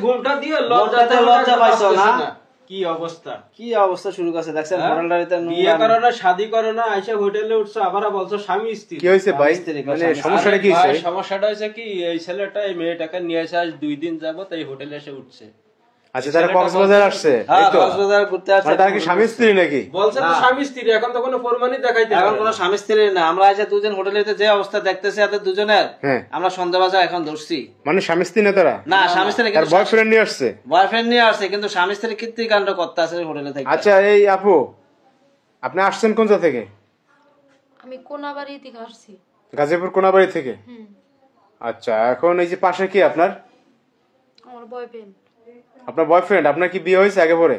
ঘুমটা দিয়ে লজ্জা পাইছো না? কি অবস্থা শুরু করছে দেখছেন? হোটেলটাতে বিয়ে করো না, শাদী করো না, আইসা হোটেলে উঠছো, আবার বলছো স্বামী স্ত্রী। কি হইছে ভাই? মানে সমস্যাটা কি হইছে? সমস্যাটা হইছে কি, এই ছেলেটা এই মেয়েটাকে নিয়ে এসে আজ 2 দিন যাবত এই হোটেলে এসে উঠছে। আচ্ছা, তারা কক্সবাজার আসছে? এই তো কক্সবাজার ঘুরতে আসছে। তারা কি স্বামী স্ত্রী নাকি? বলছে তো স্বামী স্ত্রী, এখন তো কোনো প্রমাণই দেখাইতে এখন কোনো স্বামী স্ত্রী না। আমরা আইসা দুজন হোটেলেতে যে অবস্থা দেখতেছি এদের দুজনের, আমরা সন্দেহবাজার এখন ধরছি। মানে স্বামী স্ত্রী না তারা? না, স্বামী স্ত্রী কিন্তু বয়ফ্রেন্ড নিয়ে আসছে। বয়ফ্রেন্ড নিয়ে আসছে, কিন্তু স্বামী স্ত্রী কীর্তিকাণ্ড করতে আছে হোটেলে থেকে। আচ্ছা এই আপু, আপনি আসছেন কোন জায়গা থেকে? আমি কোনাবাড়ি থেকে আসছি। গাজীপুর কোনাবাড়ি থেকে? আচ্ছা, এখন এই যে পাশে কি আপনার? আমার বয়ফ্রেন্ড। আপনার বয়ফ্রেন্ড? আপনার কি বিয়ে হয়েছে আগে পরে?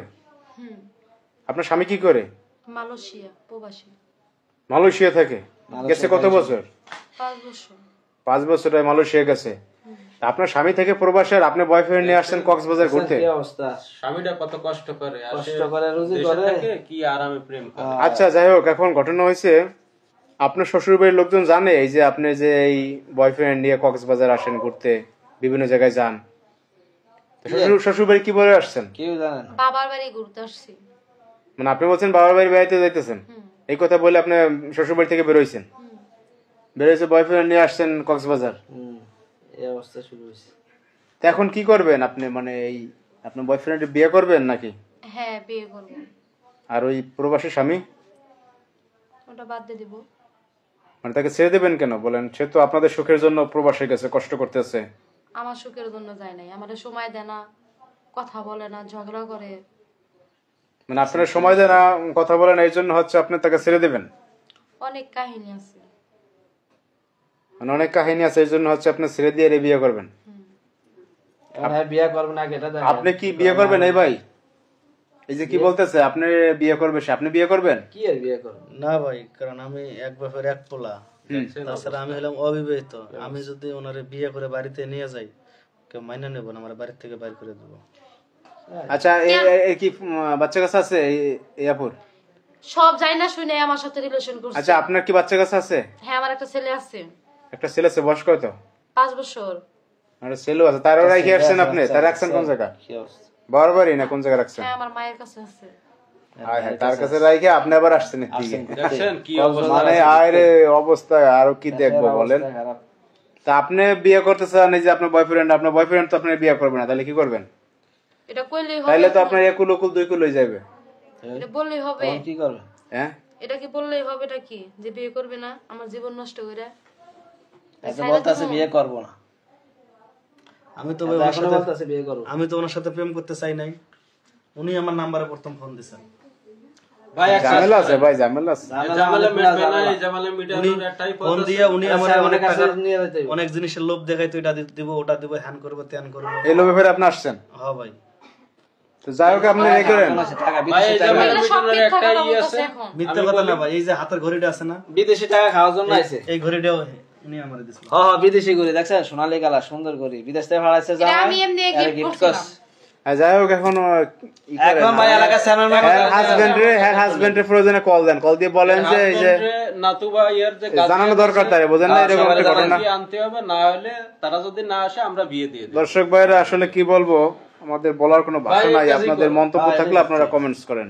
আপনার স্বামী কি করে? মালয়েশিয়া প্রবাসী। মালয়েশিয়া থাকে? গেছে কত বছর? 5 বছর। 5 বছর মালয়েশিয়া গেছে। আপনার স্বামী থেকে প্রবাসী, আর আপনি বয়ফ্রেন্ড নিয়ে আসছেন কক্সবাজার ঘুরতে? কি অবস্থা, স্বামীটা কত কষ্ট করে রুজি করে, কি আরামে প্রেম করে। আচ্ছা যাই হোক, এখন ঘটনা হয়েছে আপনার শ্বশুর বাড়ির লোকজন জানে এই যে আপনি যে এই বয়ফ্রেন্ড নিয়ে কক্সবাজার আসেন ঘুরতে, বিভিন্ন জায়গায় যান? শ্বশুর বাড়ি কি বলে আসছেন? কেউ জানেন? বাবার বাড়ি ঘুরতে আসছি। মানে আপনি বলছেন বাবার বাড়ি বেড়াইতে যাইতেছেন, এই কথা বলে আপনি শ্বশুর বাড়ি থেকে বেরোইছেন? বেরোইছে বয়ফ্রেন্ড নিয়ে আসছেন কক্সবাজার, এই অবস্থা শুরু হয়েছে। তো এখন কি করবেন আপনি? মানে এই আপনার বয়ফ্রেন্ড বিয়ে করবেন নাকি? হ্যাঁ, বিয়ে করব। আর ওই প্রবাসী স্বামী ওটা বাদ দিয়ে দিব। মানে তাকে ছেড়ে দেবেন কেন বলেন? সে তো আপনাদের সুখের জন্য প্রবাসে গেছে, কষ্ট করতেছে। আমার সুখের জন্য যায় নাই, আমাদের সময় দেয় না, কথা বলে না, ঝগড়া করে। মানে আপনার সময় দেয় না, কথা বলেন, এই জন্য হচ্ছে আপনি তাকে ছেড়ে দেবেন? অনেক কাহিনী আছে, মানে অনেক কাহিনী আছে, এই জন্য হচ্ছে আপনি ছেড়ে দিয়ে বিয়ে করবেন? বিয়ে করবেন না, আপনি কি বিয়ে করবেন? এই ভাই এই যে কি বলতেছে আপনি বিয়ে করবে, আপনি বিয়ে করবেন? কি আর বিয়ে করবেন? না ভাই, কারণ আমি এক বাপের এক পোলা, তাছাড়া আমি হলাম অবিবাহিত। আমি যদি ওনারে বিয়ে করে বাড়িতে নিয়ে যাই, কেউ মাইনা নেব না, আমার বাড়ি থেকে বাইর করে দেবো। আচ্ছা এই কি বাচ্চা কাছে আছে এই আপুর? সব যাই না শুনে আমার সাথে রিলেশন করছে। আচ্ছা, আপনার কি বাচ্চা কাছে আছে? হ্যাঁ, আমার একটা ছেলে আছে। একটা ছেলে আছে, বয়স কত? 5 বছর। আরে ছেলে আছে, তারও রাখি আসছেন আপনি? তার রাখছেন কোন জায়গা? বারবারই না কোন জায়গা রাখছেন? হ্যাঁ, আমার মায়ের কাছে আছে। হ্যাঁ, তার কাছে রাখি আপনি আবার আসছেন এদিকে? দেখছেন কি অবস্থা, মানে আরে অবস্থা আরো কি দেখবো বলেন? তা আপনি বিয়ে করতে চান, এই যে আপনার বয়ফ্রেন্ড তো আপনি বিয়ে করবেন না, তাহলে কি করবেন? এটা কইলেই হবে? তাহলে তো আপনার একুল উকুল দুই কুল হয়ে যাবে। এটা বললেই হবে? কি করবেন? হ্যাঁ, এটা কি বললেই হবে? এটা কি যে বিয়ে করবে না, আমার জীবন নষ্ট করে? আচ্ছা, বলতাছে বিয়ে করব না। আমি তো ওনার সাথে প্রেম করতে চাই নাই। উনি আমার নাম্বারে প্রথম ফোন দিয়েছেন। ভাই ঝামেলা আছে, ভাই ঝামেলা আছে। ফোন দিয়ে উনি আমার অনেক জিনিসের লোভ দেখাইতো, এটা দিব ওটা দিব, হ্যান করবো ত্যান করবো। এই লোভে ফের আপনি আসছেন? হ্যাঁ ভাই। তো যাই হোক, আপনি এই করেন মিথ্যা কথা না ভাই, এই যে হাতের ঘড়িটা আছে না, বিদেশি টাকা খাওয়ার জন্য আইছে। এই ঘড়িটাও উনি আমারে দিছিল। হ্যাঁ, বিদেশি ঘড়ি দেখছেন, সোনালী কালার, সুন্দর ঘড়ি, বিদেশ থেকে ভাড়াইছে। আমি এমনি গিফট করছিলাম। যাই হোক, এখন ভাই এলাকা হাজবেন্ডের প্রয়োজনে কল দেন, কল দিয়ে বলেন যে এই যে নাতুবা ইয়ার যে জানানো দরকার, তাই বোঝেন না এরকম একটা ঘটনা আনতে হবে, না হলে তারা যদি না আসে আমরা বিয়ে দিয়ে দেব। দর্শক ভাইরা আসলে কি বলবো, আমাদের বলার কোনো ভাষা নাই। আপনাদের মন্তব্য থাকলে আপনারা কমেন্টস করেন।